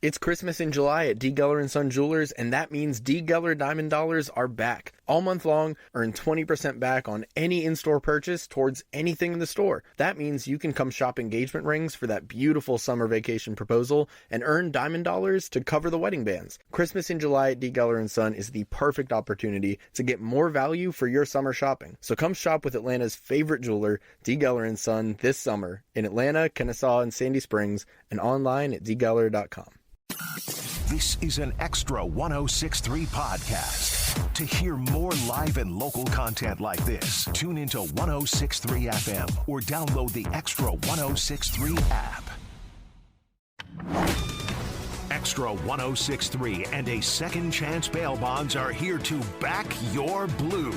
It's Christmas in July at D. Geller & Son Jewelers, and that means D. Geller Diamond Dollars are back. All month long, earn 20% back on any in-store purchase towards anything in the store. That means you can come shop engagement rings for that beautiful summer vacation proposal and earn Diamond Dollars to cover the wedding bands. Christmas in July at D. Geller & Son is the perfect opportunity to get more value for your summer shopping. So come shop with Atlanta's favorite jeweler, D. Geller & Son, this summer in Atlanta, Kennesaw, and Sandy Springs, and online at dgeller.com. This is an Extra 106.3 podcast. To hear more live and local content like this, tune into 106.3 FM or download the Extra 106.3 app. Extra 106.3 and a Second Chance Bail Bonds are here to back your blue.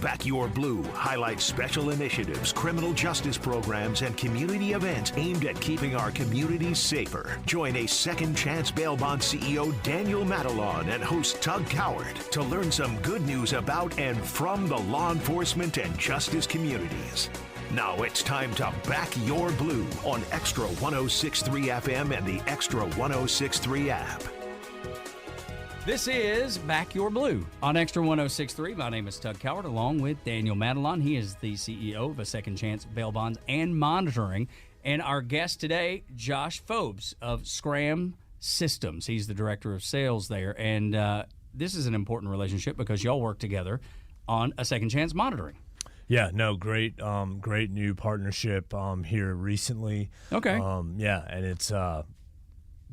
Back Your Blue highlights special initiatives, criminal justice programs, and community events aimed at keeping our communities safer. Join a Second Chance Bail Bond CEO Daniel Matalon and host Tug Coward to learn some good news about and from the law enforcement and justice communities. Now it's time to Back Your Blue on Extra 106.3 FM and the Extra 106.3 app. This is Back Your Blue on Extra 106.3. My name is Tug Coward, along with Daniel Matalon. He is the CEO of a Second Chance Bail Bonds and Monitoring. And our guest today, Josh Fobes of SCRAM Systems. He's the Director of Sales there. And this is an important relationship because y'all work together on a Second Chance Monitoring. Yeah, no, great new partnership here recently. Okay. Yeah, and it's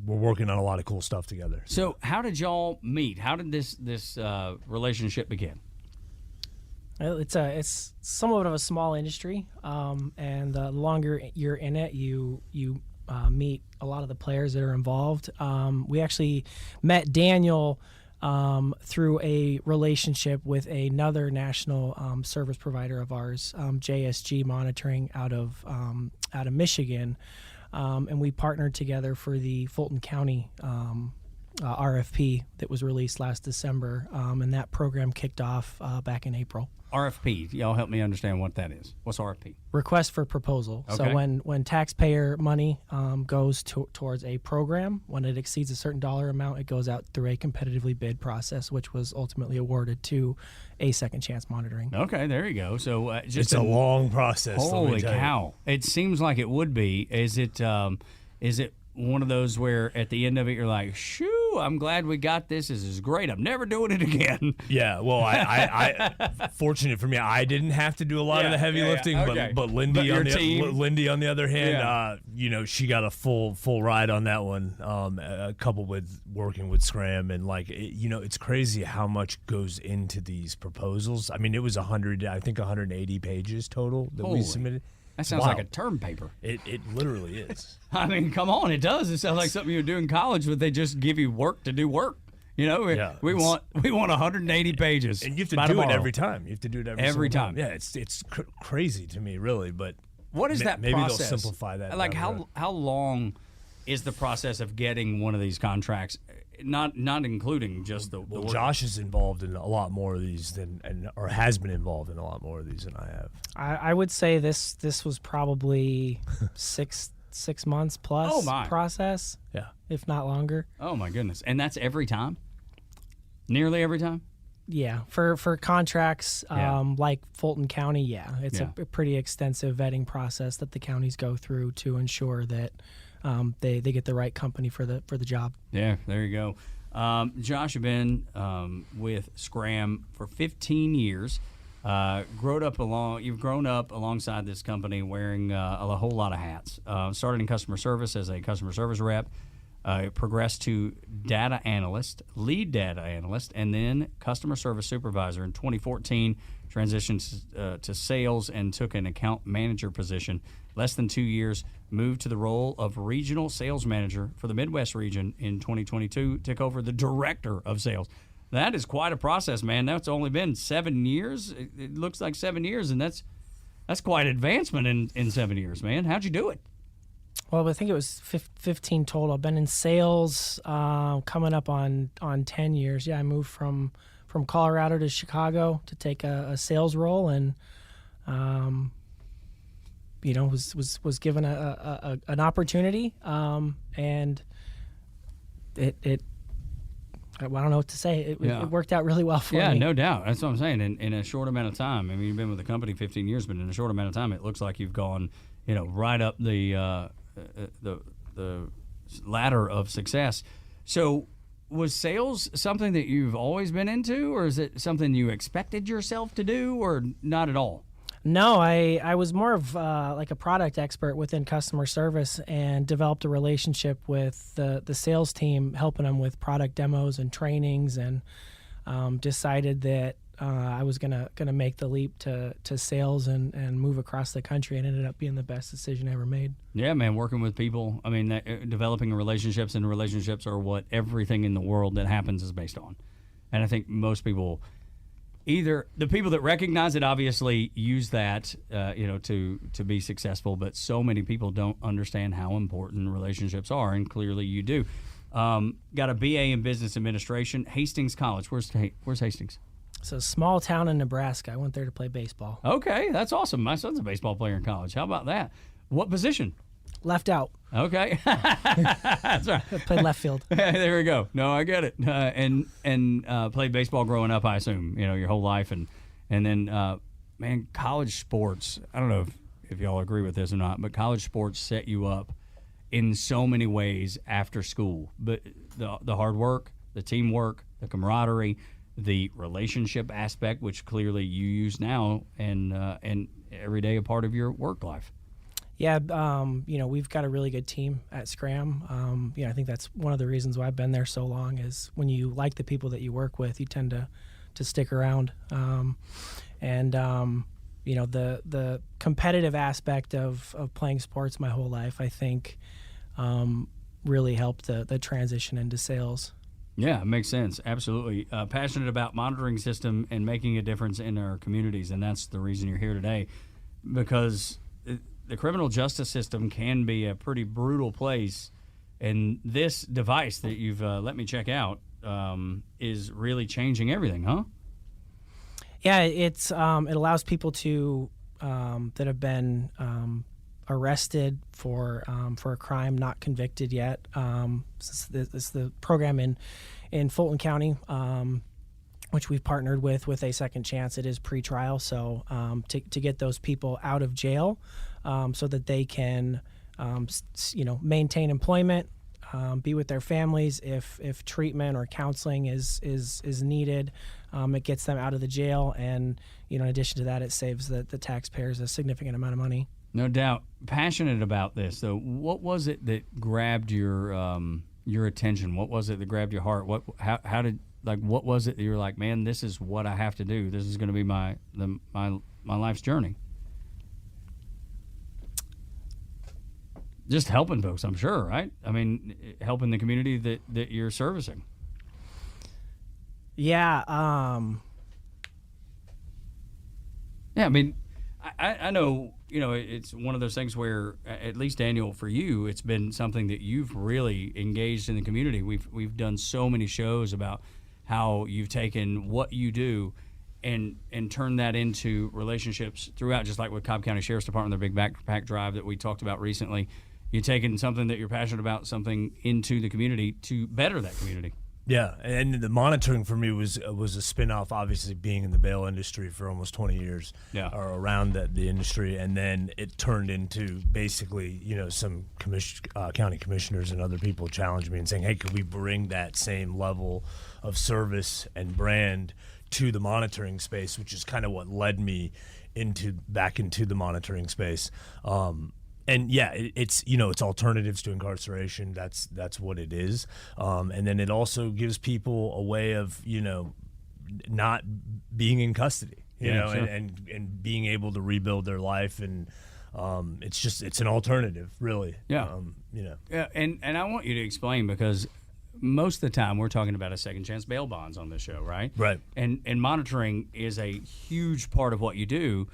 we're working on a lot of cool stuff together. So how did y'all meet? How did this relationship begin? It's somewhat of a small industry, and the longer you're in it, you meet a lot of the players that are involved. We actually met Daniel through a relationship with another national service provider of ours, JSG Monitoring out of Michigan. And we partnered together for the Fulton County RFP that was released last December, and that program kicked off back in April. RFP, y'all help me understand what that is. What's RFP? Request for proposal. Okay. So when taxpayer money goes towards a program, when it exceeds a certain dollar amount, it goes out through a competitively bid process, which was ultimately awarded to a Second Chance Monitoring. Okay, there you go. So it's a long process. Holy cow! It seems like it would be. Is it one of those where at the end of it you're like, shoo, I'm glad we got this. This is great. I'm never doing it again. Yeah, well, I fortunate for me, I didn't have to do a lot of the heavy lifting, okay. but Lindy on the other hand, she got a full ride on that one, coupled with working with SCRAM, and it's crazy how much goes into these proposals. I mean, it was 180 pages total that we submitted. That sounds like a term paper. It literally is. I mean, come on, it does. It sounds like something you would do in college, but they just give you work to do work. We want 180 pages, and you have to do it every time. You have to do it every time. Yeah, it's crazy to me, really. But what is that maybe process? They'll simplify that. Like how long is the process of getting one of these contracts? Not including just the well, Josh is involved in a lot more of these or has been involved in a lot more of these than I have. I would say this was probably six months plus process. Yeah, if not longer. Oh my goodness! And that's every time. Nearly every time. Yeah, for contracts like Fulton County, it's a pretty extensive vetting process that the counties go through to ensure that they get the right company for the job. Yeah, there you go. Josh, you've been with SCRAM for 15 years. You've grown up alongside this company wearing a whole lot of hats. Started in customer service as a customer service rep, progressed to data analyst, lead data analyst, and then customer service supervisor. In 2014, transitioned to sales and took an account manager position. Less than 2 years, moved to the role of regional sales manager for the Midwest region. In 2022, took over the director of sales. That is quite a process, man. That's only been 7 years. It looks like 7 years, and that's quite advancement in 7 years, man. How'd you do it? Well, I think it was 15 total. I've been in sales coming up on 10 years. Yeah, I moved from Colorado to Chicago to take a sales role, and was given an opportunity, and I don't know what to say. It worked out really well for me. Yeah, no doubt. That's what I'm saying. In a short amount of time, I mean, you've been with the company 15 years, but in a short amount of time, it looks like you've gone, right up the ladder of success. So, was sales something that you've always been into, or is it something you expected yourself to do, or not at all? No, I was more of like a product expert within customer service and developed a relationship with the sales team, helping them with product demos and trainings, and decided that I was gonna make the leap to sales and move across the country, and ended up being the best decision I ever made. Yeah, man, working with people. I mean, developing relationships, and relationships are what everything in the world that happens is based on. And I think most people, either the people that recognize it obviously use that, to be successful, but so many people don't understand how important relationships are, and clearly you do. Got a BA in Business Administration, Hastings College. Where's Hastings? It's a small town in Nebraska. I went there to play baseball. Okay, that's awesome. My son's a baseball player in college. How about that? What position? Left out. Okay, that's right. I played left field. There we go. No, I get it. And played baseball growing up, I assume, your whole life, and then man, college sports. I don't know if y'all agree with this or not, but college sports set you up in so many ways after school. But the hard work, the teamwork, the camaraderie, the relationship aspect, which clearly you use now, and every day a part of your work life. Yeah, we've got a really good team at SCRAM. I think that's one of the reasons why I've been there so long, is when you like the people that you work with, you tend to stick around. The competitive aspect of playing sports my whole life, I think, really helped the transition into sales. Yeah, it makes sense. Absolutely. Passionate about monitoring system and making a difference in our communities, and that's the reason you're here today, because the criminal justice system can be a pretty brutal place, and this device that you've let me check out is really changing everything, huh? Yeah, it allows people to that have been arrested for a crime not convicted yet. This is the program in Fulton County, which we've partnered with a second chance. It is pretrial, so to get those people out of jail, so that they can maintain employment, be with their families. If treatment or counseling is needed, it gets them out of the jail, and in addition to that, it saves the taxpayers a significant amount of money. No doubt. Passionate about this, though. What was it that grabbed your attention? What was it that grabbed your heart? What was it that you were like, man, this is what I have to do. This is going to be my life's journey. Just helping folks, I'm sure, right? I mean, helping the community that you're servicing. Yeah. Yeah, I mean, I know, it's one of those things where, at least Daniel, for you, it's been something that you've really engaged in the community. We've done so many shows about how you've taken what you do and turned that into relationships throughout, just like with Cobb County Sheriff's Department, their big backpack drive that we talked about recently. You've taken something that you're passionate about, something into the community to better that community. Yeah, and the monitoring for me was a spin-off, obviously being in the bail industry for almost 20 years, or around the industry, and then it turned into basically, some county commissioners and other people challenged me and saying, hey, could we bring that same level of service and brand to the monitoring space, which is kind of what led me back into the monitoring space. And yeah, it's it's alternatives to incarceration. That's what it is. And then it also gives people a way of not being in custody, sure. and being able to rebuild their life, and it's an alternative, really. Yeah. Yeah, and I want you to explain, because most of the time we're talking about a second chance bail bonds on this show, right? Right. And monitoring is a huge part of what you do.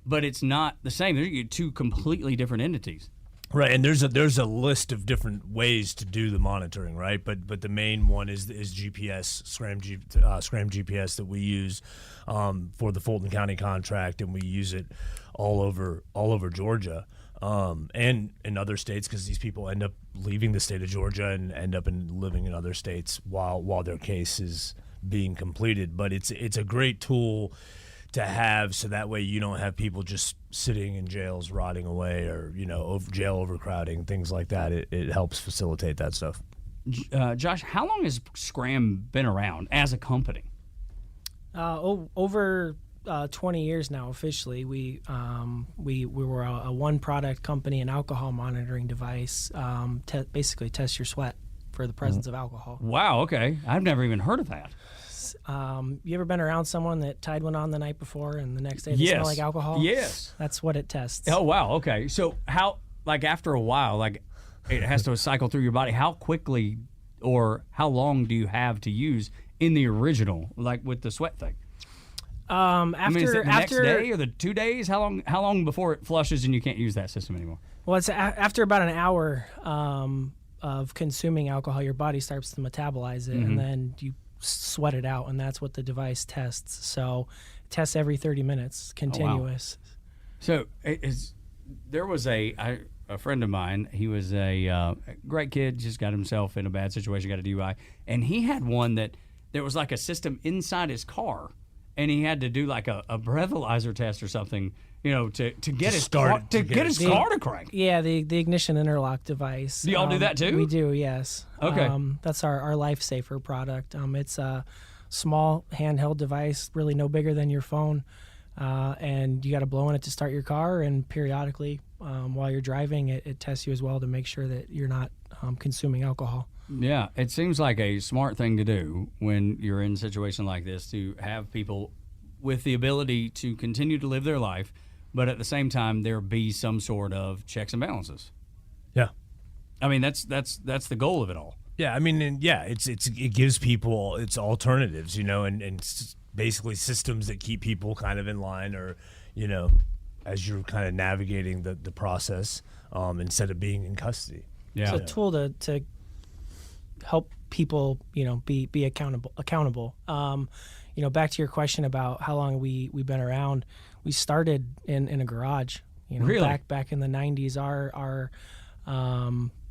But it's not the same. They're two completely different entities. Right, and there's a list of different ways to do the monitoring, right? But the main one is GPS, SCRAM GPS that we use for the Fulton County contract, and we use it all over Georgia, and in other states, because these people end up leaving the state of Georgia and end up living in other states while their case is being completed. But it's a great tool to have, so that way you don't have people just sitting in jails rotting away, or jail overcrowding, things like that. It helps facilitate that stuff. Josh, how long has SCRAM been around as a company? Over 20 years now officially. We were a one product company, an alcohol monitoring device, basically test your sweat for the presence of alcohol. Wow, okay. I've never even heard of that. You ever been around someone that tied one on the night before and the next day they smell like alcohol? Yes. That's what it tests. Oh, wow, okay. So how, after a while, it has to cycle through your body, how quickly or how long do you have to use in the original, with the sweat thing? Is it the next day or the 2 days? How long before it flushes and you can't use that system anymore? Well, it's after about an hour of consuming alcohol, your body starts to metabolize it, and then you sweat it out, and that's what the device tests. So it tests every 30 minutes, continuous. Oh, wow. So there was a friend of mine. He was a great kid, just got himself in a bad situation, got a DUI, and he had one that there was a system inside his car, and he had to do a breathalyzer test or something, to get his car to crank. Yeah, the ignition interlock device. Do y'all do that too? We do, yes. Okay. That's our lifesaver product. It's a small handheld device, really no bigger than your phone, and you got to blow in it to start your car, and periodically while you're driving, it tests you as well to make sure that you're not consuming alcohol. Yeah, it seems like a smart thing to do when you're in a situation like this, to have people with the ability to continue to live their life, but at the same time there be some sort of checks and balances. Yeah, I mean that's the goal of it all. Yeah, I mean, it gives people its alternatives, and basically systems that keep people kind of in line, or as you're kind of navigating the process, instead of being in custody. Yeah, it's a tool to help people, be accountable. Back to your question about how long we've been around. We started in a garage. Really? Back in the 90s. Our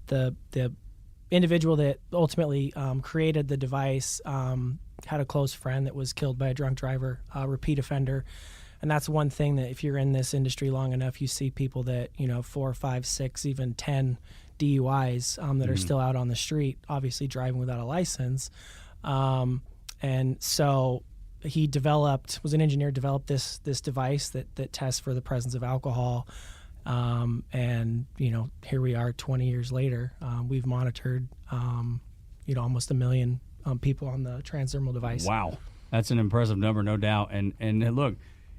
the individual that ultimately created the device had a close friend that was killed by a drunk driver, a repeat offender. And that's one thing that if you're in this industry long enough, you see people that 4, 5, 6, even 10 DUIs that are still out on the street, obviously driving without a license. And so he was an engineer, developed this device that tests for the presence of alcohol. And here we are 20 years later. We've monitored almost 1 million people on the transdermal device. Wow, that's an impressive number, no doubt. And look,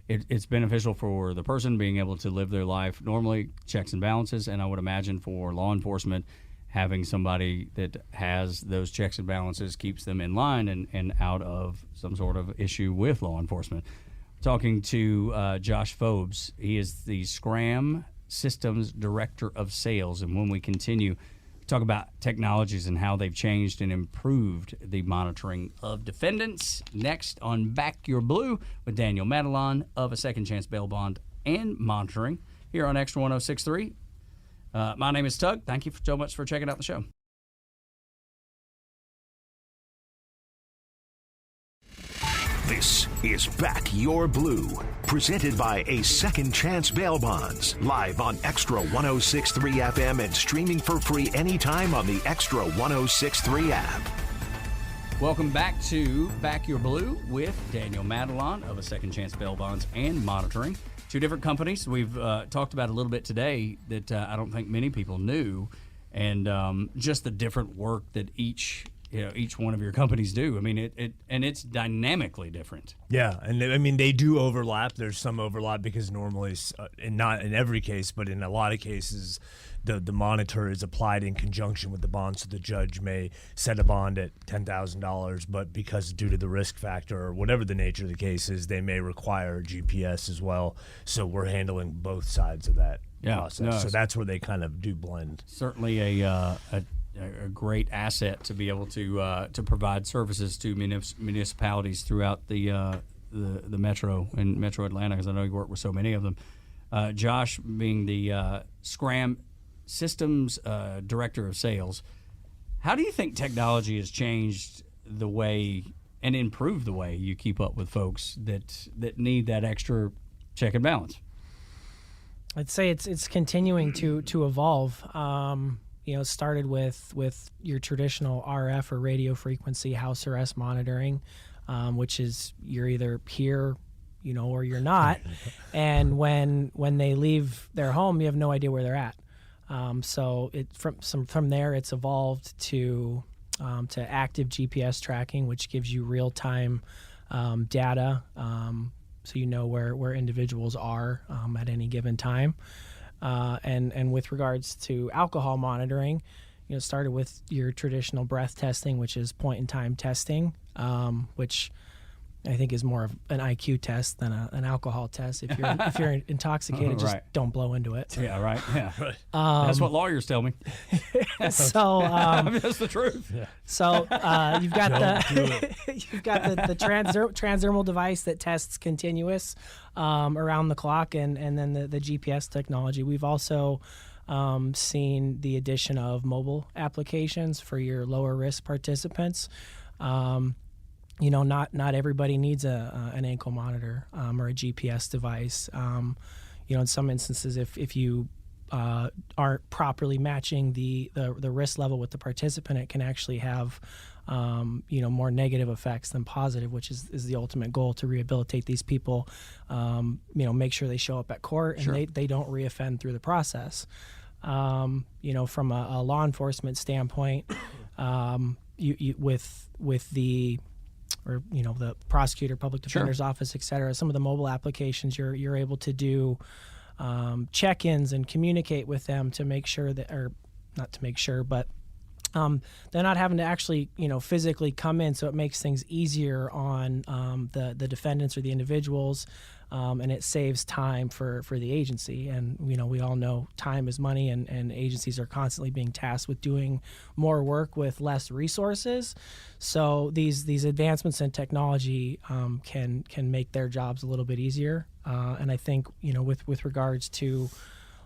it's beneficial for the person being able to live their life normally, checks and balances, and I would imagine for law enforcement, having somebody that has those checks and balances keeps them in line and out of some sort of issue with law enforcement. Talking to Josh Fobes. He is the SCRAM Systems Director of Sales, and when we continue, talk about technologies and how they've changed and improved the monitoring of defendants. Next on Back Your Blue with Daniel Madelon of A Second Chance Bail Bond and Monitoring here on Extra 106.3. My name is Tug. Thank you so much for checking out the show. This is Back Your Blue, presented by A Second Chance Bail Bonds, live on Extra 106.3 FM and streaming for free anytime on the Extra 106.3 app. Welcome back to Back Your Blue with Daniel Madelon of A Second Chance Bail Bonds and Monitoring. Two different companies we've talked about a little bit today that I don't think many people knew, and just the different work that each one of your companies do. I mean, it's dynamically different. Yeah, and I mean, they do overlap. There's some overlap because normally, and not in every case, but in a lot of cases, the monitor is applied in conjunction with the bond, so the judge may set a bond at $10,000, but because due to the risk factor or whatever the nature of the case is, they may require GPS as well. So we're handling both sides of that process. So that's where they kind of do blend. Certainly a great asset to be able to provide services to municipalities throughout the metro and Metro Atlanta, because I know you work with so many of them. Josh, being the SCRAM systems director of sales, how do you think technology has changed the way and improved the way you keep up with folks that need that extra check and balance? I'd say it's continuing to evolve. It started with your traditional RF or radio frequency house arrest monitoring, which is you're either here, or you're not, and when they leave their home, you have no idea where they're at. So from there, it's evolved to active GPS tracking, which gives you real time data, so you know where individuals are at any given time. And with regards to alcohol monitoring, it started with your traditional breath testing, which is point in time testing, which I think is more of an IQ test than an alcohol test. If you're intoxicated, just don't blow into it. Yeah, right. Yeah, that's what lawyers tell me. So that's the truth. Yeah. So you've got the transdermal device that tests continuous around the clock, and then the GPS technology. We've also seen the addition of mobile applications for your lower risk participants. Not everybody needs an ankle monitor or a GPS device. In some instances, if you aren't properly matching the risk level with the participant, it can actually have more negative effects than positive, which is the ultimate goal, to rehabilitate these people. Make sure they show up at court and they don't reoffend through the process. From a law enforcement standpoint, with the prosecutor, public defender's office, et cetera, some of the mobile applications, you're able to do check-ins and communicate with them to make sure that, or not to make sure, but they're not having to actually, physically come in, so it makes things easier on the defendants or the individuals, and it saves time for the agency. And we all know time is money, and agencies are constantly being tasked with doing more work with less resources. So these advancements in technology can make their jobs a little bit easier. And I think with regards to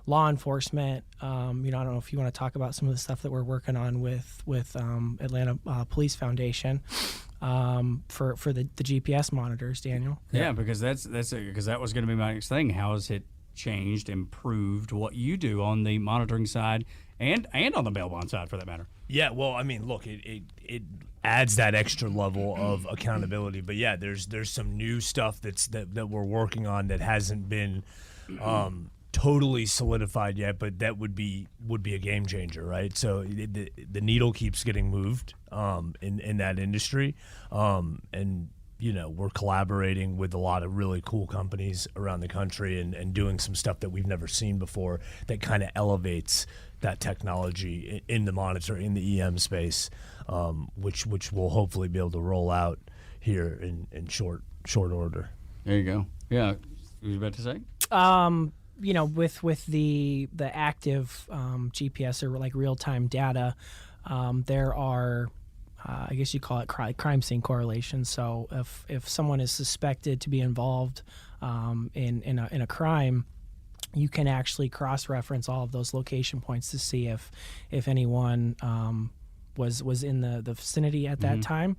law enforcement, I don't know if you want to talk about some of the stuff that we're working on with Atlanta Police Foundation for the GPS monitors, Daniel. Yeah, because because that was going to be my next thing. How has it changed, improved what you do on the monitoring side and on the bail bond side, for that matter? Yeah, well, I mean, look, it adds that extra level of accountability. But yeah, there's some new stuff that we're working on that hasn't been totally solidified yet, but that would be a game changer, right? So the needle keeps getting moved in that industry, and we're collaborating with a lot of really cool companies around the country and doing some stuff that we've never seen before that kind of elevates that technology in the monitor, in the EM space, which we'll hopefully be able to roll out here in short order. There you go. Yeah, what were you about to say? With the active GPS or like real-time data, there are, I guess you call it crime scene correlation. So if someone is suspected to be involved in a crime, you can actually cross-reference all of those location points to see if anyone was in the vicinity at that time.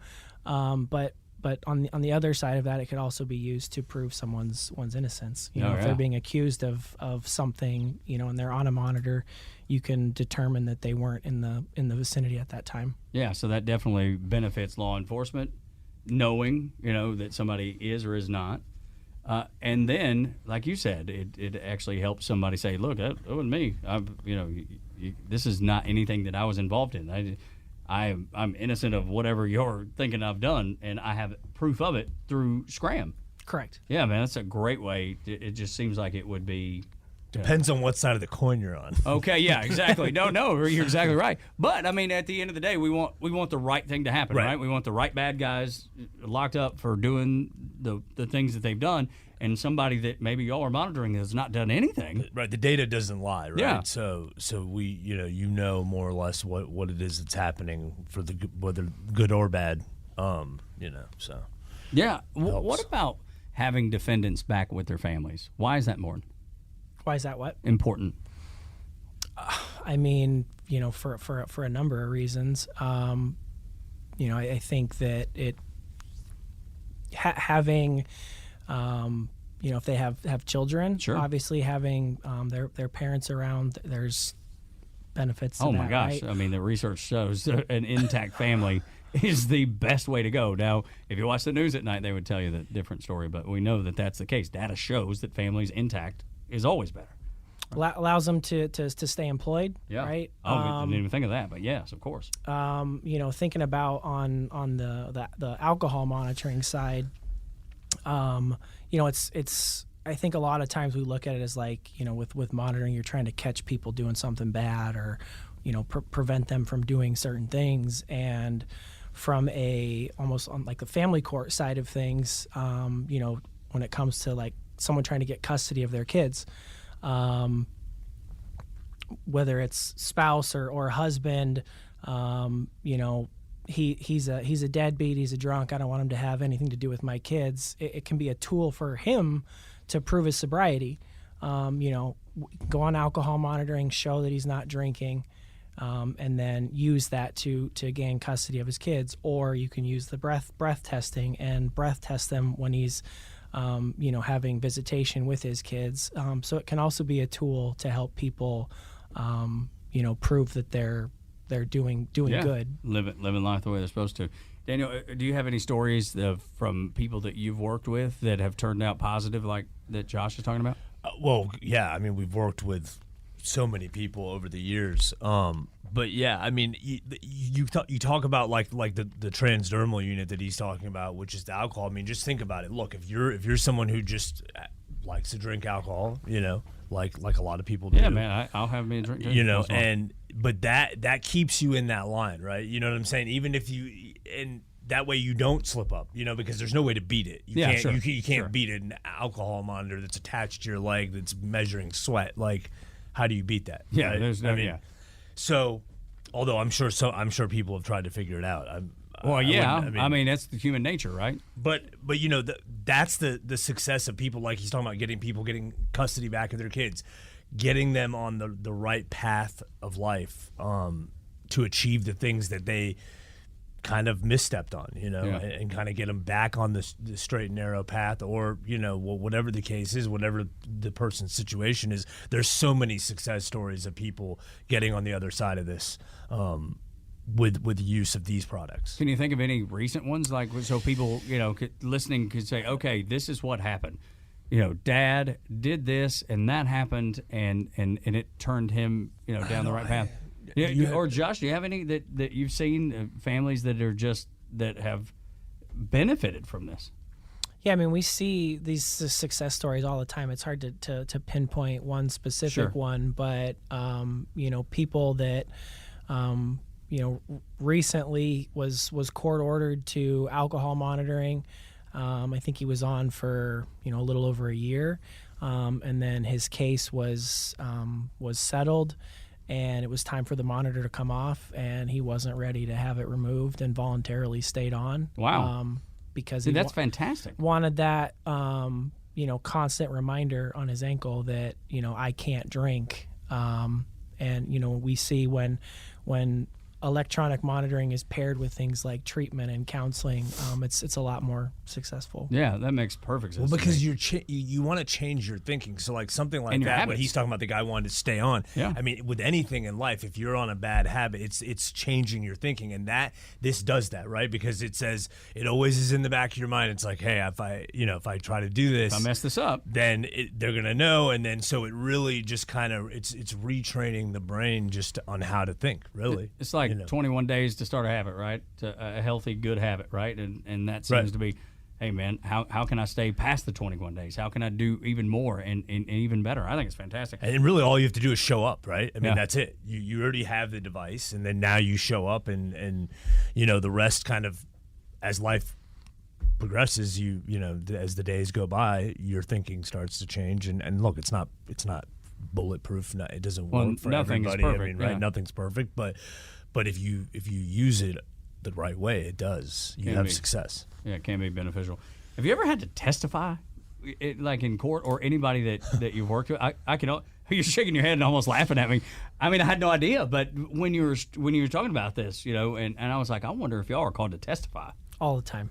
But on the other side of that, it could also be used to prove someone's innocence. If they're being accused of something, and they're on a monitor, you can determine that they weren't in the vicinity at that time. Yeah, so that definitely benefits law enforcement, knowing that somebody is or is not, and then, like you said, it actually helps somebody say, "Look, that wasn't me. This is not anything that I was involved in. I'm innocent of whatever you're thinking I've done, and I have proof of it through SCRAM." Correct. Yeah, man, that's a great way. It just seems like it would be. Depends on what side of the coin you're on. Okay, yeah, exactly. No, you're exactly right. But I mean, at the end of the day, we want the right thing to happen, right? We want the right bad guys locked up for doing the things that they've done, and somebody that maybe y'all are monitoring has not done anything. Right, the data doesn't lie, right? Yeah. So we, more or less what it is that's happening for whether good or bad, so. Yeah. What about having defendants back with their families? Why is that important? Why is that what? Important. I mean, for a number of reasons. I think that having, if they have children, Sure. obviously having their parents around, there's benefits to that. Oh my gosh. Right? I mean, the research shows that an intact family is the best way to go. Now, if you watch the news at night, they would tell you that different story, but we know that that's the case. Data shows that families intact is always better. Allows them to stay employed, Yeah. right? Oh, I didn't even think of that, but yes, of course. Thinking about on the alcohol monitoring side, it's I think a lot of times we look at it as like, with monitoring, you're trying to catch people doing something bad or, prevent them from doing certain things. And from almost on like the family court side of things, when it comes to like someone trying to get custody of their kids, whether it's spouse or husband, he's a deadbeat, he's a drunk, I don't want him to have anything to do with my kids. It can be a tool for him to prove his sobriety. Go on alcohol monitoring, show that he's not drinking, and then use that to gain custody of his kids. Or you can use the breath testing and breath test them when he's having visitation with his kids. So it can also be a tool to help people, prove that they're doing good. Living life the way they're supposed to. Daniel, do you have any stories from people that you've worked with that have turned out positive, like that Josh is talking about? Well, yeah. I mean, we've worked with so many people over the years. But yeah, I mean, you talk about like the transdermal unit that he's talking about, which is the alcohol. I mean, just think about it. Look, if you're someone who just likes to drink alcohol, like a lot of people do. Yeah, man, I'll have me a drink. But that keeps you in that line, right? You know what I'm saying? Even if and that way you don't slip up, because there's no way to beat it. You can't beat an alcohol monitor that's attached to your leg that's measuring sweat. Like, how do you beat that? Yeah, right? there's no. Yeah. So, although I'm sure people have tried to figure it out. I mean, that's the human nature, right? But that's the success of people, like he's talking about, getting custody back of their kids, getting them on the right path of life to achieve the things that they kind of misstepped on, and kind of get them back on the straight and narrow path, or whatever the case is, whatever the person's situation is. There's so many success stories of people getting on the other side of this with the use of these products. Can you think of any recent ones, like, so people listening could say, okay, this is what happened. Dad did this and that happened, and it turned him down the right path. Or Josh, do you have any that you've seen, families that have benefited from this? Yeah, I mean, we see these success stories all the time. It's hard to pinpoint one specific one, but people that recently was court ordered to alcohol monitoring. I think he was on for a little over a year, and then his case was settled. And it was time for the monitor to come off, and he wasn't ready to have it removed and voluntarily stayed on. Wow. Because that's fantastic. Wanted that, constant reminder on his ankle that, I can't drink. And, we see when electronic monitoring is paired with things like treatment and counseling, it's a lot more successful. Yeah, that makes perfect sense. Well, because you want to change your thinking. So like something like that, when he's talking about the guy wanted to stay on. Yeah. I mean, with anything in life, if you're on a bad habit, it's changing your thinking, and this does that, right? Because it says it always is in the back of your mind. It's like, hey, if I try to do this, if I mess this up, then they're gonna know, and then so it really just kind of it's retraining the brain just on how to think. Really, it's like 21 days to start a habit, right? A healthy, good habit, right? And that seems to be, hey, man, how can I stay past the 21 days? How can I do even more and even better? I think it's fantastic. And really all you have to do is show up, right? I mean, that's it. You already have the device, and then now you show up, and the rest kind of, as life progresses, as the days go by, your thinking starts to change. And look, it's not bulletproof. It doesn't work for everybody. Perfect, I mean, right? Nothing's perfect, but if you use it the right way, it does. You have success. Yeah, it can be beneficial. Have you ever had to testify like in court or anybody that you've worked with, I can. You're shaking your head and almost laughing at me. I mean, I had no idea, but when you were talking about this, and I was like, I wonder if y'all are called to testify all the time.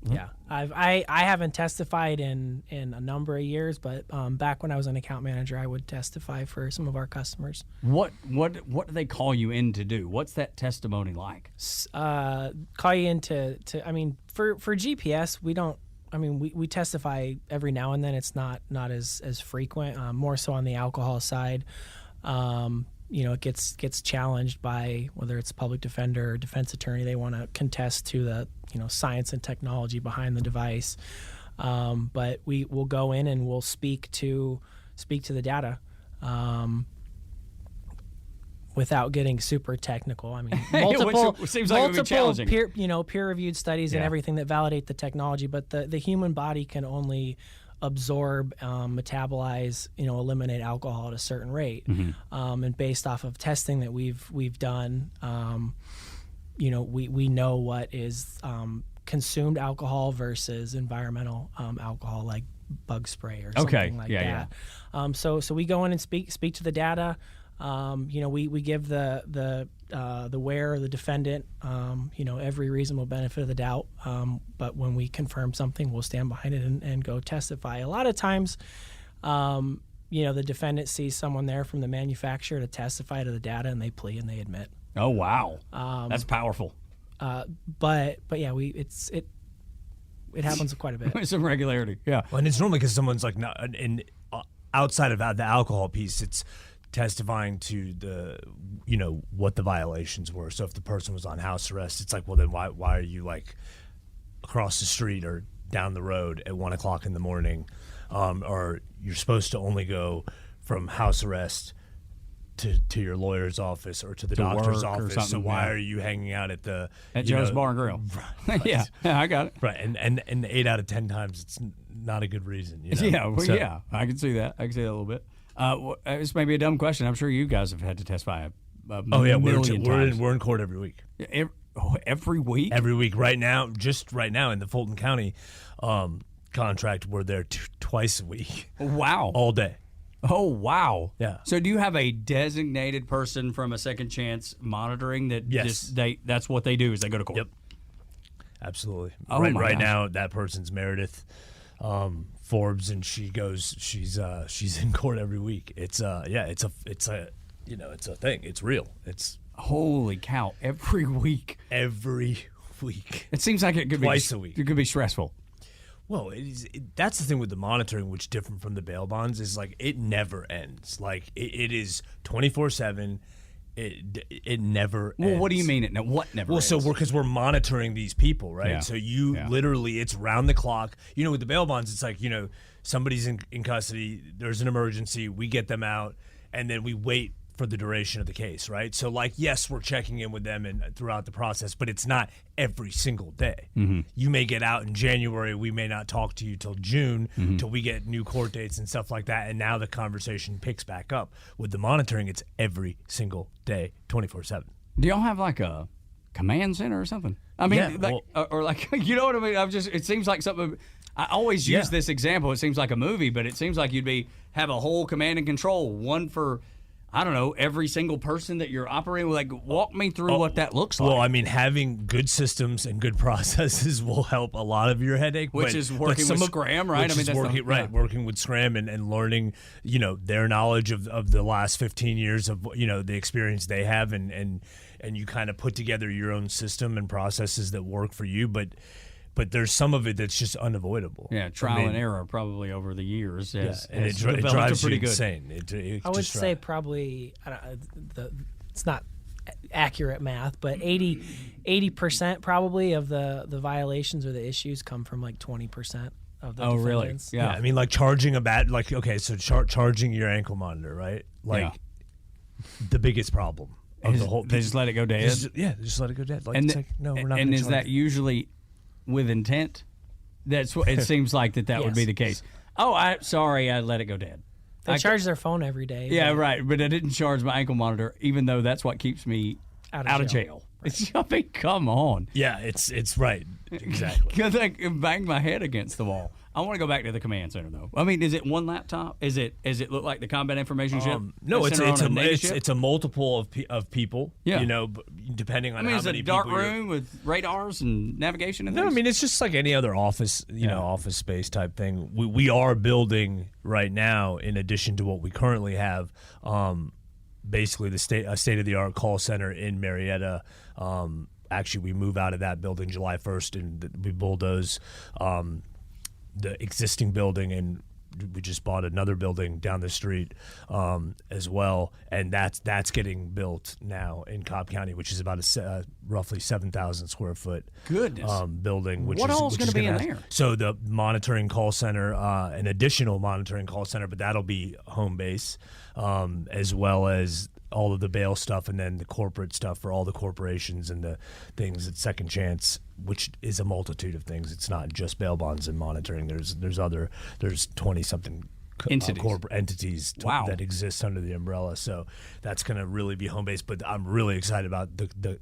Yeah, I haven't testified in a number of years, but back when I was an account manager, I would testify for some of our customers. What do they call you in to do? What's that testimony like? Call you in to I mean, for GPS, we don't. I mean, we testify every now and then. It's not as frequent. More so on the alcohol side. It gets challenged by whether it's public defender or defense attorney. They want to contest to the science and technology behind the device. But we will go in and we'll speak to the data. Without getting super technical, I mean, multiple peer-reviewed studies and everything that validate the technology, but the human body can only absorb, metabolize, eliminate alcohol at a certain rate, and based off of testing that we've done, we know what is consumed alcohol versus environmental alcohol, like bug spray or something like that. Yeah. So we go in and speak to the data. We give the wearer, the defendant, every reasonable benefit of the doubt. But when we confirm something, we'll stand behind it and go testify. A lot of times, the defendant sees someone there from the manufacturer to testify to the data, and they plea and they admit. Oh wow, that's powerful. But yeah, it happens quite a bit. With some regularity, yeah. Well, and it's normally because someone's like not outside of the alcohol piece. It's testifying to the what the violations were. So if the person was on house arrest, it's like, well, then why are you like across the street or down the road at 1 o'clock in the morning, or you're supposed to only go from house arrest to your lawyer's office or to the doctor's office. So why are you hanging out at Joe's Bar and Grill? Right. yeah, I got it. Right, and 8 out of 10 times it's not a good reason. Yeah, I can see that. I can see that a little bit. This may be a dumb question. I'm sure you guys have had to testify million times. We're in court every week. Every week? Every week. Right now in the Fulton County contract, we're there twice a week. Wow. All day. Oh, wow. Yeah. So do you have a designated person from a Second Chance monitoring that that's what they do is they go to court? Yep. Absolutely. Oh, right now, that person's Meredith Fobes, and she's in court every week. It's a thing. It's real. It's holy cow, every week. Every week. It seems like it could twice a week. It could be stressful. Well, that's the thing with the monitoring, which different from the bail bonds, is like it never ends. Like it is 24/7. It never ends. What do you mean it what never ends? So because we're monitoring these people, right? Yeah. So literally, it's round the clock. With the bail bonds, it's like, somebody's in custody, there's an emergency, we get them out, and then we wait for the duration of the case, right? So yes, we're checking in with them and throughout the process, but it's not every single day. Mm-hmm. You may get out in January, we may not talk to you till June, till we get new court dates and stuff like that, and now the conversation picks back up. With the monitoring, it's every single day, 24/7. Do y'all have like a command center or something? I mean, or like, you know what I mean? It seems like something. I always use this example. It seems like a movie, but it seems like you'd have a whole command and control, one for, I don't know, every single person that you're operating with. Like, walk me through what that looks like. Well, I mean, having good systems and good processes will help a lot of your headache. Which is working with SCRAM, right? Working with SCRAM and learning, their knowledge of the last 15 years of, the experience they have, and you kind of put together your own system and processes that work for you. But there's some of it that's just unavoidable. Yeah, trial and error probably over the years. It drives you insane. I would say probably, it's not accurate math, but 80% probably of the violations or the issues come from like 20% of the defendants. Really? Yeah. I mean, like charging charging your ankle monitor, right? Like the biggest problem of the whole. They just let it go dead? Just let it go dead. Like, no, we're not. And is that usually with intent? That's what it seems like that would be the case. Oh, I let it go dead. They charge their phone every day. Yeah, right. But I didn't charge my ankle monitor, even though that's what keeps me out of jail. Right. I mean, come on. Yeah, it's right. Exactly. Because I can bang my head against the wall. I want to go back to the command center, though. I mean, is it one laptop? Is it look like the combat information ship? No, it's it's a multiple of people. Yeah. You know, depending on how it's many a dark people room with radars and navigation and No, I things? mean it's just like any other office, office space type thing. We are building right now, in addition to what we currently have, basically a state of the art call center in Marietta. Actually, we move out of that building July 1st, and we bulldoze the existing building, and we just bought another building down the street as well, and that's getting built now in Cobb County, which is about a roughly 7,000 square foot building. What all is going to be in there? So the monitoring call center, an additional monitoring call center, but that'll be home base, as well as all of the bail stuff, and then the corporate stuff for all the corporations and the things at Second Chance, which is a multitude of things. It's not just bail bonds and monitoring. There's 20-something corporate entities that exist under the umbrella. So that's going to really be home based. But I'm really excited about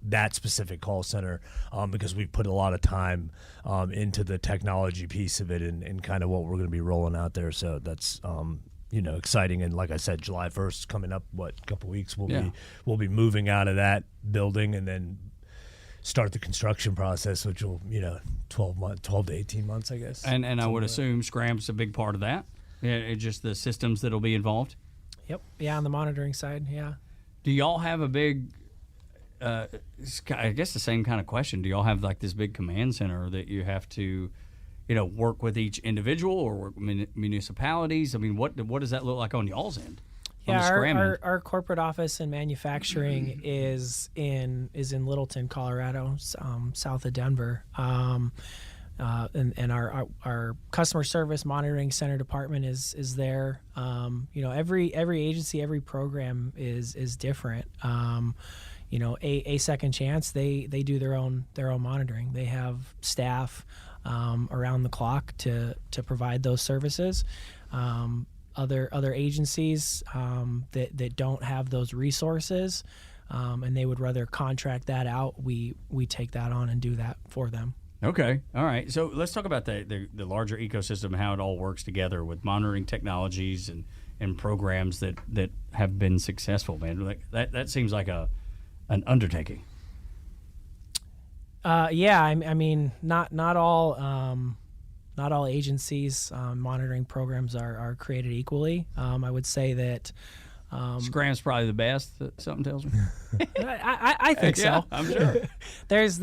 that specific call center because we've put a lot of time into the technology piece of it and kind of what we're going to be rolling out there. So that's exciting. And like I said, July 1st coming up, a couple weeks, we'll be moving out of that building and then start the construction process, which will 12 to 18 months, I guess. And I would assume SCRAM's a big part of that. Yeah, just the systems that'll be involved. Yep. Yeah, on the monitoring side. Yeah. Do y'all have a big? I guess the same kind of question. Do y'all have like this big command center that you have to, work with each individual or work with municipalities? I mean, what does that look like on y'all's end? Yeah, our corporate office and manufacturing is in Littleton, Colorado, south of Denver. And our customer service monitoring center department is there. Every agency, every program is different. A Second Chance, they do their own monitoring. They have staff around the clock to provide those services. Other agencies that don't have those resources, and they would rather contract that out, we take that on and do that for them. Okay, all right. So let's talk about the larger ecosystem and how it all works together with monitoring technologies and programs that have been successful. Man, like that seems like an undertaking. Yeah, I mean, not all agencies monitoring programs are created equally. I would say that SCRAM's probably the best. Something tells me. I think so. Yeah, I'm sure. There's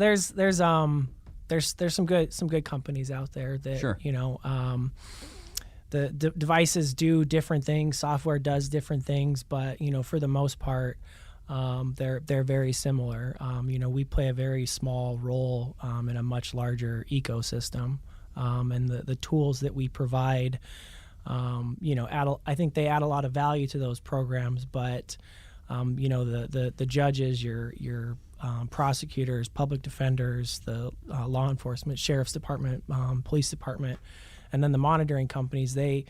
some good companies out there that sure. The devices do different things. Software does different things, but for the most part, they're very similar. We play a very small role in a much larger ecosystem. And the tools that we provide, I think they add a lot of value to those programs. But, the judges, your prosecutors, public defenders, the law enforcement, sheriff's department, police department, and then the monitoring companies, they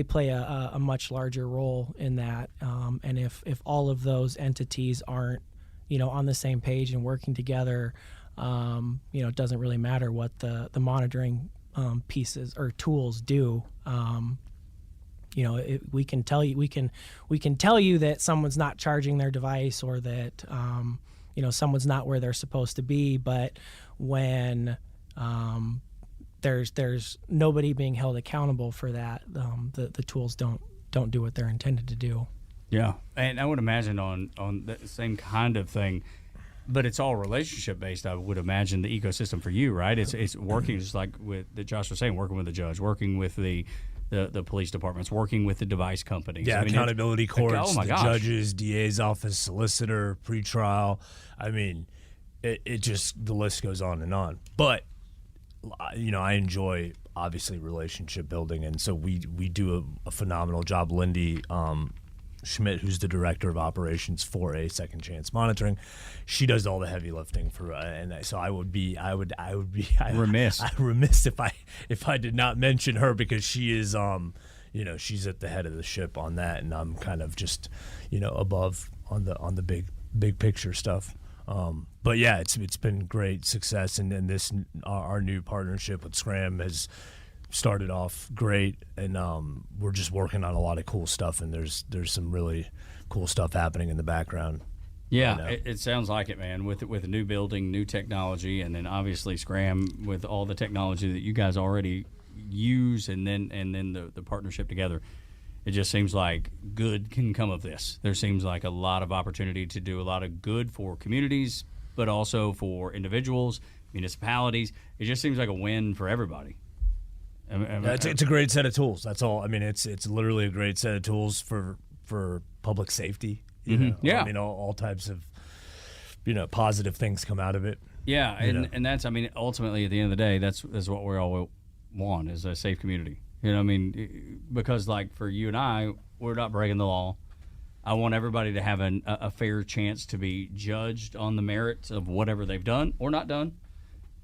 play a much larger role in that. And if all of those entities aren't, on the same page and working together, it doesn't really matter what the monitoring pieces or tools do. We can tell you that someone's not charging their device or that someone's not where they're supposed to be, but when there's nobody being held accountable for that, the tools don't do what they're intended to do. Yeah, and I would imagine on the same kind of thing, but it's all relationship based. I would imagine the ecosystem for you, right? It's working just like that Josh was saying, working with the judge, working with the police departments, working with the device companies. Yeah, accountability courts, the gosh. judges, DA's office, solicitor, pretrial. I mean, it just, the list goes on and on. But, I enjoy, obviously, relationship building, and so we do a phenomenal job. Lindy Schmidt, who's the director of operations for A Second Chance Monitoring, she does all the heavy lifting for, and so I would be remiss if I did not mention her, because she is she's at the head of the ship on that, and I'm kind of just above on the big picture stuff. But yeah, it's been great success, and this our new partnership with SCRAM has started off great, and we're just working on a lot of cool stuff, and there's some really cool stuff happening in the background. Yeah, it sounds like it, man. With a new building, new technology, and then obviously SCRAM with all the technology that you guys already use, and then the partnership together. It just seems like good can come of this. There seems like a lot of opportunity to do a lot of good for communities, but also for individuals, municipalities. It just seems like a win for everybody. It's a great set of tools. That's all. I mean, it's literally a great set of tools for public safety. You know? Yeah. I mean, all types of positive things come out of it. Yeah, and that's, I mean, ultimately at the end of the day, that's what we all want, is a safe community. You know what I mean? Because like for you and I, we're not breaking the law. I want everybody to have a fair chance to be judged on the merits of whatever they've done or not done.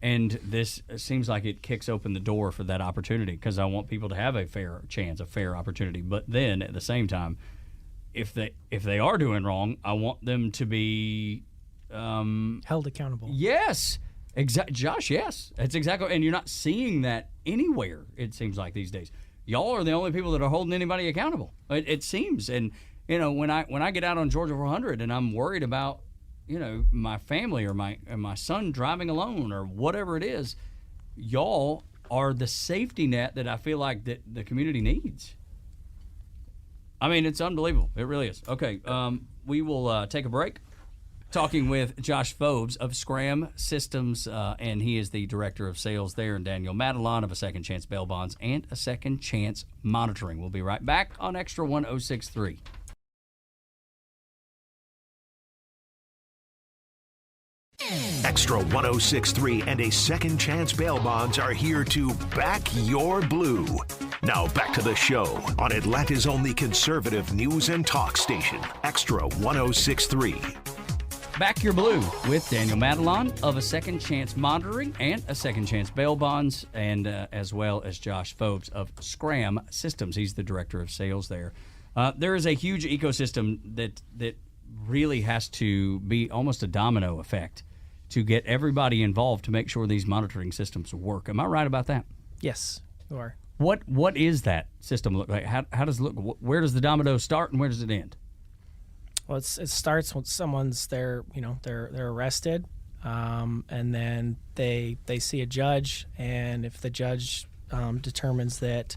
And this seems like it kicks open the door for that opportunity, because I want people to have a fair chance, a fair opportunity. But then at the same time, if they are doing wrong, I want them to be held accountable. Yes. Josh, yes. That's exactly. And you're not seeing that anywhere, it seems like, these days. Y'all are the only people that are holding anybody accountable. It seems. And, when I get out on Georgia 400 and I'm worried about, my family or my son driving alone or whatever it is, y'all are the safety net that I feel like that the community needs. I mean, it's unbelievable. It really is. Okay, we will take a break. Talking with Josh Fobes of SCRAM Systems, and he is the Director of Sales there, and Daniel Madelon of A Second Chance Bail Bonds and A Second Chance Monitoring. We'll be right back on Extra 1063. Extra 1063 and A Second Chance Bail Bonds are here to back your blue. Now back to the show on Atlanta's only conservative news and talk station, Extra 1063. Back Your Blue with Daniel Madelon of A Second Chance Monitoring and A Second Chance Bail Bonds, and as well as Josh Fobes of SCRAM Systems. He's the Director of Sales there. There is a huge ecosystem that really has to be almost a domino effect to get everybody involved to make sure these monitoring systems work. Am I right about that? Yes, you are. What is that system look like? How does it look? Where does the domino start and where does it end? Well, it starts when someone's they're arrested, and then they see a judge, and if the judge determines that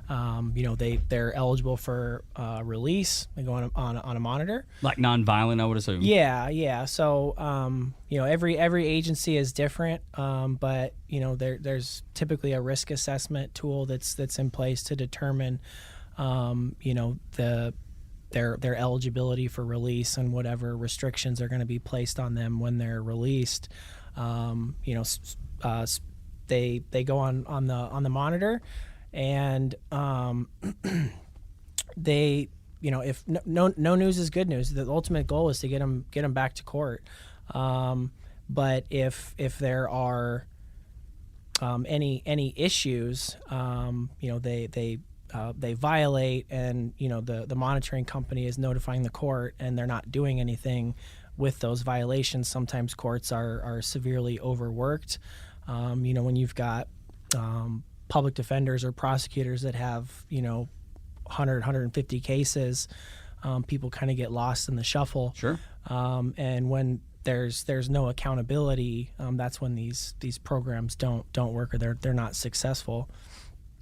they're eligible for release, they go on a monitor. Like nonviolent, I would assume. Yeah. So every agency is different, but there's typically a risk assessment tool that's in place to determine their eligibility for release and whatever restrictions are going to be placed on them when they're released. They go on the monitor, and they if no news is good news. The ultimate goal is to get them back to court. But if there are any issues, they violate, and the monitoring company is notifying the court, and they're not doing anything with those violations. Sometimes courts are severely overworked. When you've got public defenders or prosecutors that have 150 cases, people kind of get lost in the shuffle. Sure. And when there's no accountability, that's when these programs don't work, or they're not successful.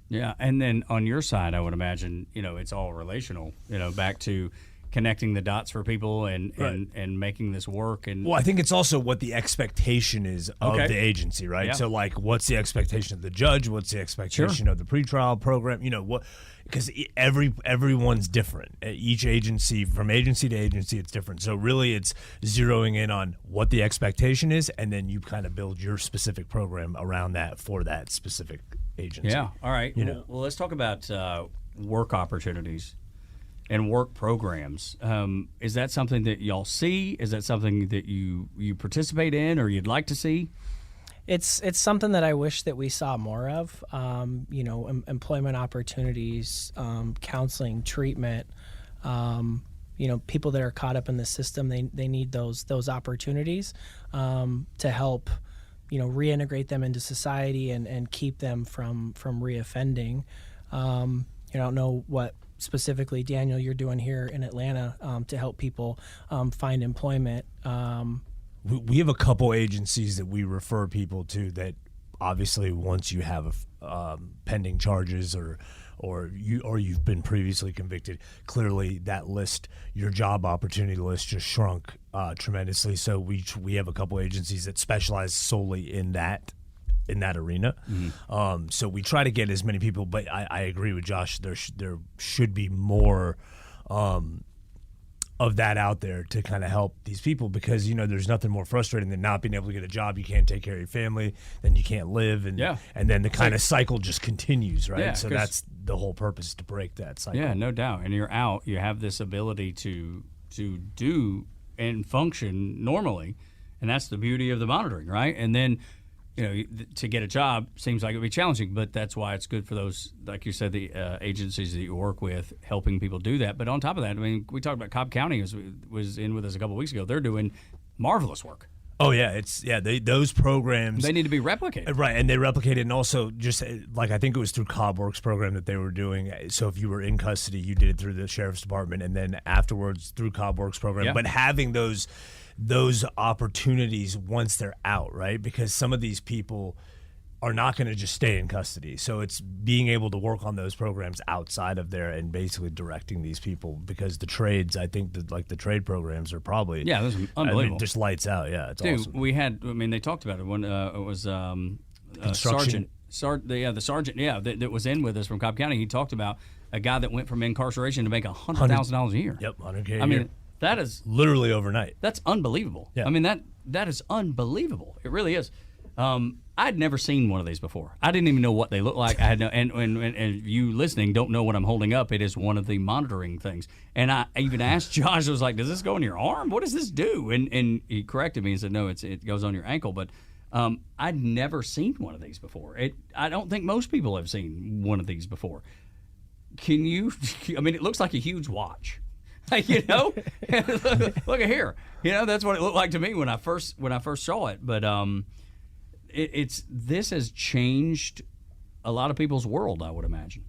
Yeah, and then on your side, I would imagine, it's all relational, back to connecting the dots for people and making this work. And well, I think it's also what the expectation is of the agency, right? Yeah. So, like, what's the expectation of the judge? What's the expectation of the pretrial program? Because everyone's different. Each agency, from agency to agency, it's different. So really, it's zeroing in on what the expectation is, and then you kind of build your specific program around that for that specific agency. Yeah. All right. Well, let's talk about work opportunities and work programs. Is that something that y'all see? Is that something that you participate in or you'd like to see? It's something that I wish that we saw more of. Employment opportunities, counseling, treatment. people that are caught up in the system, they need those opportunities to help reintegrate them into society and keep them from reoffending. I don't know what specifically, Daniel, you're doing here in Atlanta to help people find employment. We have a couple agencies that we refer people to that obviously once you have pending charges or you've been previously convicted, clearly that list, your job opportunity list, just shrunk tremendously. So we have a couple agencies that specialize solely in that arena. Mm-hmm. So we try to get as many people, but I agree with Josh. There should be more of that out there to kind of help these people, because there's nothing more frustrating than not being able to get a job. You can't take care of your family, then you can't live, and then the kind of cycle just continues, right? Yeah, so that's the whole purpose, to break that cycle. Yeah, no doubt. And you're out. You have this ability to do and function normally, and that's the beauty of the monitoring, right? And then to get a job seems like it would be challenging, but that's why it's good for those, like you said, the agencies that you work with, helping people do that. But on top of that, we talked about Cobb County was in with us a couple of weeks ago. They're doing marvelous work. Oh yeah, those programs, they need to be replicated, right? And they replicate it, and also just like I think it was through Cobb Works program that they were doing. So if you were in custody, you did it through the sheriff's department, and then afterwards through Cobb Works program. Yeah. But having those opportunities once they're out, right? Because some of these people are not going to just stay in custody. So it's being able to work on those programs outside of there and basically directing these people, because the trades, I think that the trade programs are probably those are unbelievable. just lights out. Yeah, it's awesome. We had, they talked about it when it was Construction. the sergeant that was in with us from Cobb County. He talked about a guy that went from incarceration to make $100,000 a year. Yep, $100K a year. That is literally overnight. That's unbelievable. Yeah. That is unbelievable. It really is. I'd never seen one of these before. I didn't even know what they look like. I had no, and you listening don't know what I'm holding up. It is one of the monitoring things. And I even asked Josh, I was like, does this go in your arm? What does this do? And he corrected me and said, no, it goes on your ankle. But I'd never seen one of these before. I don't think most people have seen one of these before. Can you, it looks like a huge watch. Look at here. That's what it looked like to me when I first saw it. But this has changed a lot of people's world, I would imagine.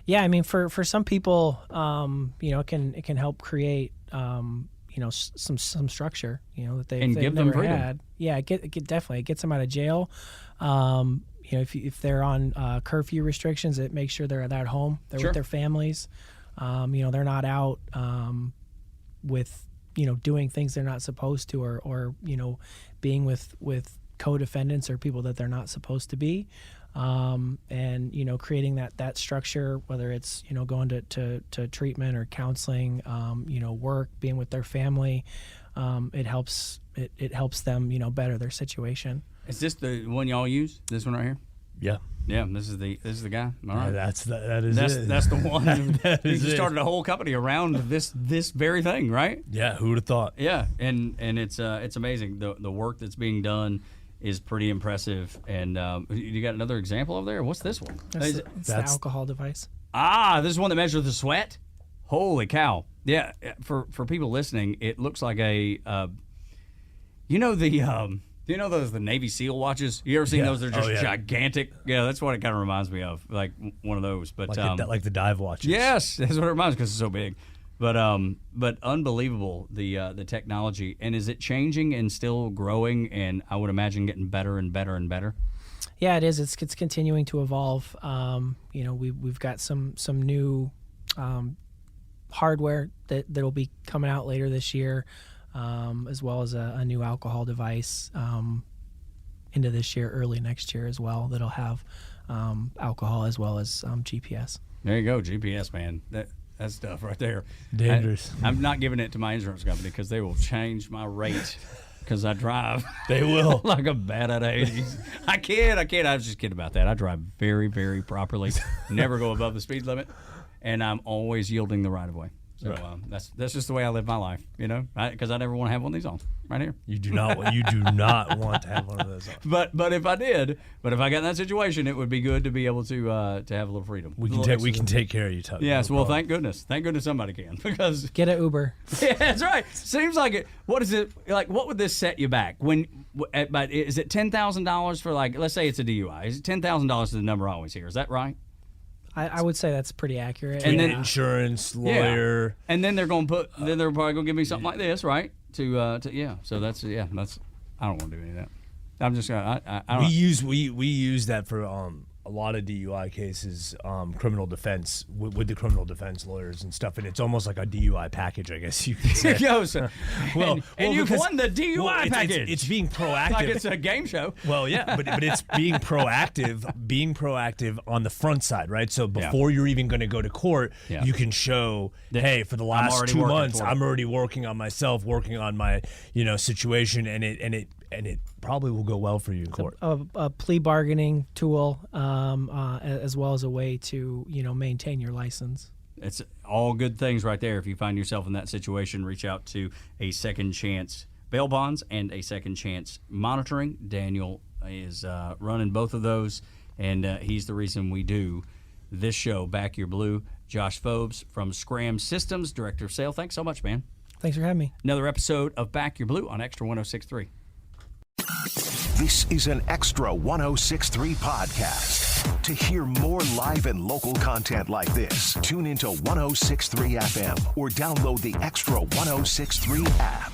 Yeah, for some people, it can help create some structure, that they've give never them freedom. had. Yeah, definitely it gets them out of jail. If they're on curfew restrictions, it makes sure they're at home. They're with their families. They're not out with doing things they're not supposed to, or being with co-defendants or people that they're not supposed to be, and creating that structure, whether it's going to treatment or counseling, work, being with their family, it helps them better their situation. Is this the one y'all use? This one right here? Yeah. Yeah, this is the guy. All right. That's the one. You started a whole company around this very thing, right? Yeah, who would have thought? Yeah, and it's amazing. The work that's being done is pretty impressive. And you got another example over there? What's this one? It's the alcohol device. This is one that measures the sweat? Holy cow. Yeah, for people listening, it looks like a the Navy SEAL watches? You ever seen those? They're just gigantic. Yeah, that's what it kind of reminds me of, like one of those. But like the dive watches. Yes, that's what it reminds me, because it's so big. But unbelievable, the technology. And is it changing and still growing? And I would imagine getting better and better and better. Yeah, it is. It's continuing to evolve. We've got some new hardware that'll be coming out later this year. As well as a new alcohol device into this year, early next year as well, that'll have alcohol as well as GPS. There you go, GPS, man. That stuff right there. Dangerous. I'm not giving it to my insurance company, because they will change my rate because I drive. They will. Like a bat out of 80s. I kid. I was just kidding about that. I drive very, very properly. Never go above the speed limit, and I'm always yielding the right of way. So that's just the way I live my life, you know, because I never want to have one of these on right here. You do not want to have one of those on. But if I got in that situation, it would be good to be able to have a little freedom. We can take care of you, Tubby. Yes, well, thank goodness somebody can, because Get an Uber. yeah, that's right. Seems like it. What is it like? What would this set you back? But is it $10,000 for, like, let's say it's a DUI? Is it $10,000 is the number I always hear? Is that right? I would say that's pretty accurate. And then insurance, lawyer, and then they're going to they're probably going to give me something like this, right? So that's I don't want to do any of that. I'm just gonna. we use that for a lot of DUI cases, criminal defense with the criminal defense lawyers and stuff, and it's almost like a DUI package, I guess you could say. and you've won the DUI package. It's being proactive. Like it's a game show. Well, yeah, but it's being proactive on the front side, right? So before you're even going to go to court, you can show, hey, for the last 2 months, I'm already working on myself, working on my situation, and it probably will go well for you in court. A plea bargaining tool, as well as a way to maintain your license. It's all good things right there. If you find yourself in that situation, reach out to a Second Chance Bail Bonds and a Second Chance Monitoring. Daniel is running both of those, and he's the reason we do this show, Back Your Blue. Josh Fobes from SCRAM Systems, Director of Sales. Thanks so much, man. Thanks for having me. Another episode of Back Your Blue on Extra 106.3. This is an Extra 106.3 podcast. To hear more live and local content like this, tune into 106.3 FM or download the Extra 106.3 app.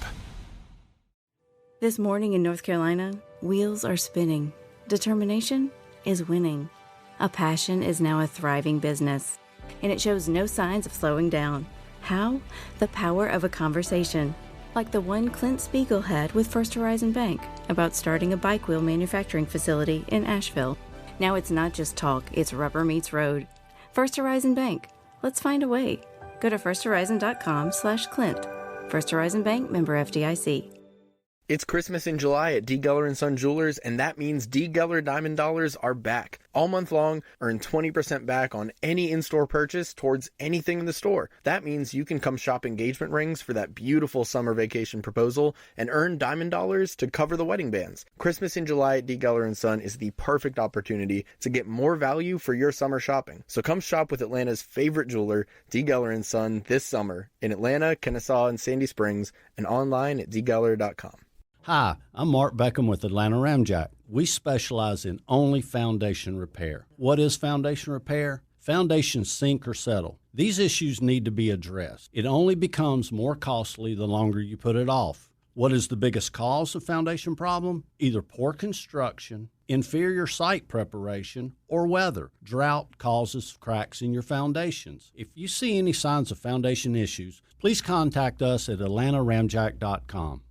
This morning in North Carolina, wheels are spinning. Determination is winning. A passion is now a thriving business, and it shows no signs of slowing down. How? The power of a conversation, like the one Clint Spiegel had with First Horizon Bank about starting a bike wheel manufacturing facility in Asheville. Now it's not just talk, it's rubber meets road. First Horizon Bank. Let's find a way. Go to firsthorizon.com/Clint. First Horizon Bank, member FDIC. It's Christmas in July at D. Geller & Son Jewelers, and that means D. Geller Diamond Dollars are back. All month long, earn 20% back on any in-store purchase towards anything in the store. That means you can come shop engagement rings for that beautiful summer vacation proposal and earn Diamond Dollars to cover the wedding bands. Christmas in July at D. Geller & Son is the perfect opportunity to get more value for your summer shopping. So come shop with Atlanta's favorite jeweler, D. Geller & Son, this summer in Atlanta, Kennesaw, and Sandy Springs, and online at dgeller.com. Hi, I'm Mark Beckham with Atlanta Ramjack. We specialize in only foundation repair. What is foundation repair? Foundations sink or settle. These issues need to be addressed. It only becomes more costly the longer you put it off. What is the biggest cause of foundation problem? Either poor construction, inferior site preparation, or weather. Drought causes cracks in your foundations. If you see any signs of foundation issues, please contact us at atlantaramjack.com.